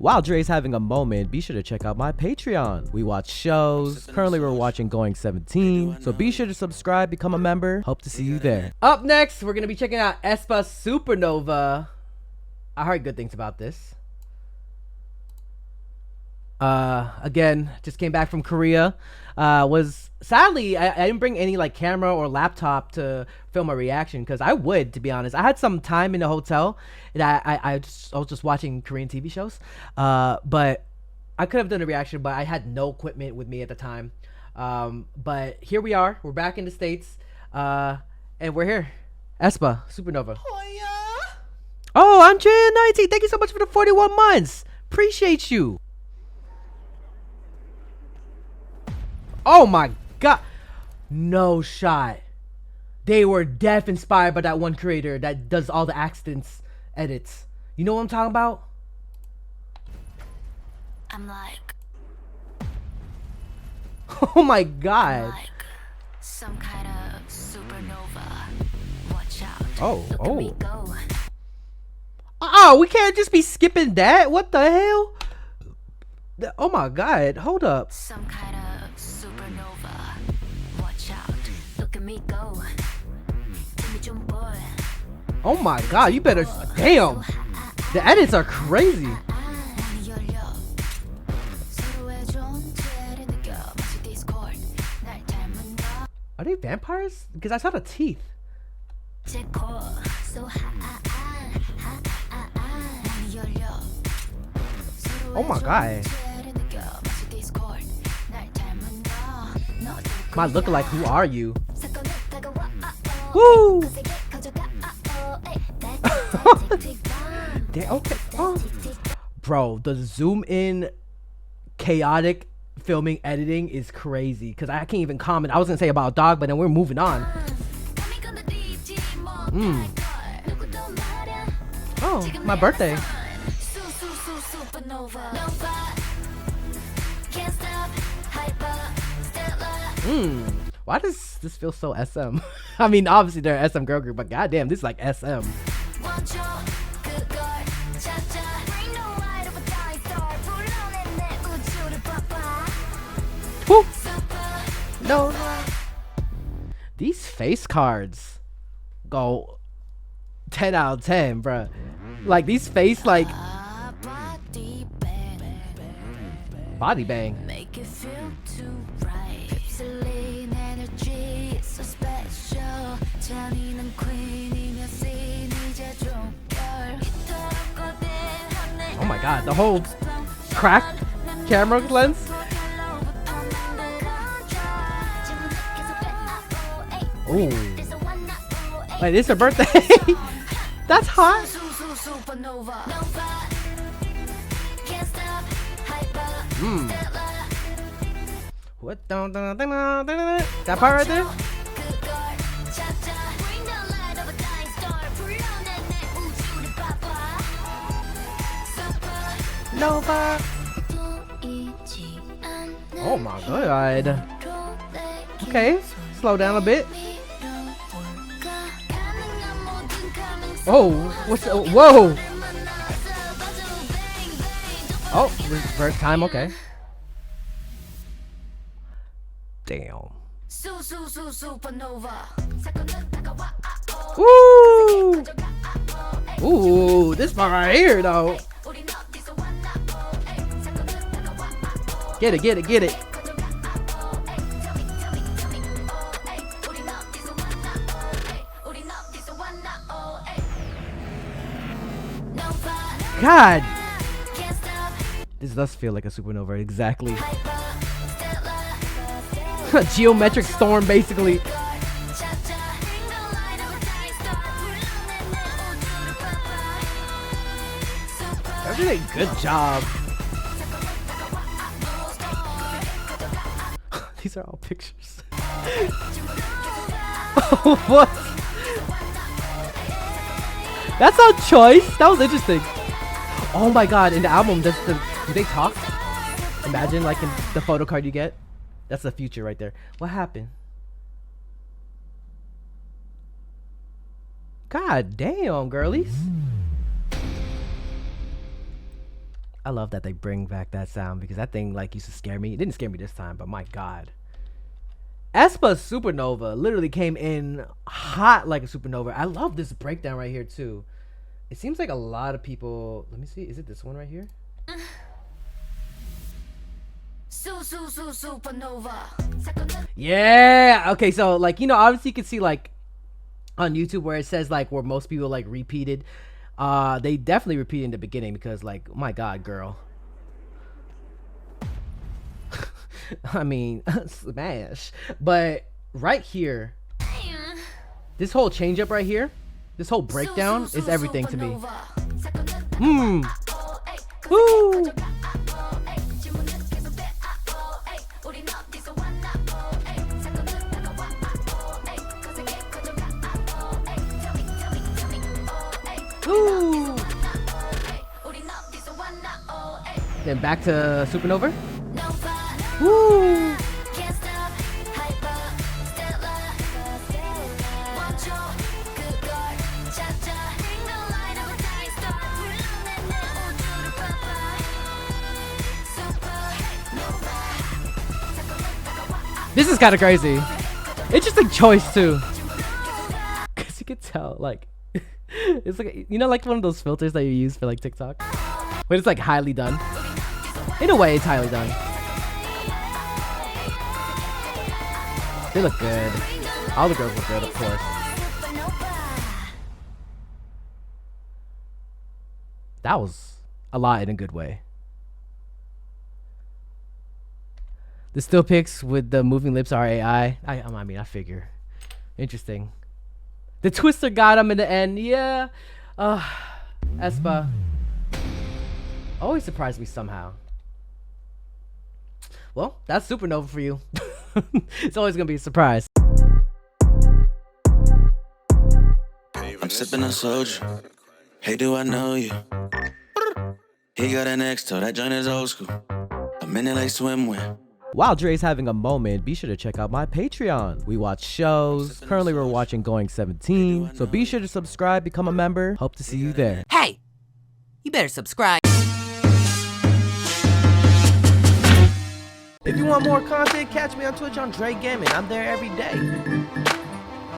While Dre's having a moment, be sure to check out my Patreon. We watch shows. Currently, we're watching Going 17. So be sure to subscribe, become a member. Hope to see you there. Up next, we're going to be checking out aespa Supernova. I heard good things about this. Again, just came back from Korea. Sadly, I didn't bring any like camera or laptop to film a reaction, because I would, to be honest. I had some time in the hotel that I was just watching Korean TV shows, but I could have done a reaction, but I had no equipment with me at the time. But here we are, we're back in the States, and we're here. aespa Supernova. Oh, I'm JREAMERS. Thank you so much for the 41 months. Appreciate you. Oh my god, no shot. They were def inspired by that one creator that does all the accidents edits. You know what I'm talking about? I'm like, oh my god. like some kind of supernova. Watch out. Oh, Look at me go. Oh, we can't just be skipping that. What the hell? Oh my god, hold up. Some kind of supernova. Watch out. Look at me go. Oh my god, you better. Damn, the edits are crazy. Are they vampires? Because I saw the teeth. Oh my god. My lookalike, who are you? Woo! Okay. Oh. Bro, the zoom in chaotic filming editing is crazy, because I can't even comment. I was gonna say about a dog, but then we're moving on. Oh, my birthday. Why does this feel so SM? I mean, obviously they're an SM girl group, but goddamn, this is like SM. Woo. No. These face cards go 10 out of 10, bruh. Like these face, like body bang. Make it feel too right. 휩쓸린 energy is so special. 잔인한 queen이며 scene 이제 종결. Oh my god, the whole crack camera lens. Oh, wait, this is her birthday. That's hot. What? That part right there? Nova. Oh my god. Okay, slow down a bit. Oh, what's whoa? Oh, reverse time. Okay. Damn. Ooh. Ooh, this part right here though. Get it, get it, get it. God. This does feel like a supernova, exactly. Geometric storm, basically. Everything, good job. These are all pictures. What? That's our choice. That was interesting. Oh my god, in the album, do they talk? Imagine like in the photo card you get. That's the future right there. What happened? God damn, girlies. I love that they bring back that sound because that thing like used to scare me. It didn't scare me this time, but my god. aespa Supernova literally came in hot like a supernova. I love this breakdown right here too. It seems like a lot of people. Let me see. Is it this one right here? Supernova. Yeah. Okay. So like, you know, obviously you can see like on YouTube where it says like where most people like repeated. They definitely repeated in the beginning because like, oh my god, girl. I mean, smash. But right here, this whole change up right here, this whole breakdown is everything to me. Woo. Woo. Then back to Supernova. Woo. This is kind of crazy. Interesting choice too, cause you can tell like it's like, you know, like one of those filters that you use for like TikTok, but it's like highly done. In a way, it's highly done. They look good. All the girls look good, of course. That was a lot in a good way. The still pics with the moving lips are AI. I mean, I figure. Interesting. The twister got him in the end. Yeah. aespa. Always surprised me somehow. Well, that's Supernova for you. It's always going to be a surprise. I'm sipping on soju. Hey, do I know you? He got an X toe, that joint is old school. I'm in it like swimwear. While Dre's having a moment, be sure to check out my Patreon. We watch shows. Currently, we're watching Going 17. So be sure to subscribe, become a member. Hope to see you there. Hey, you better subscribe. If you want more content, catch me on Twitch on JREAMERS. I'm there every day.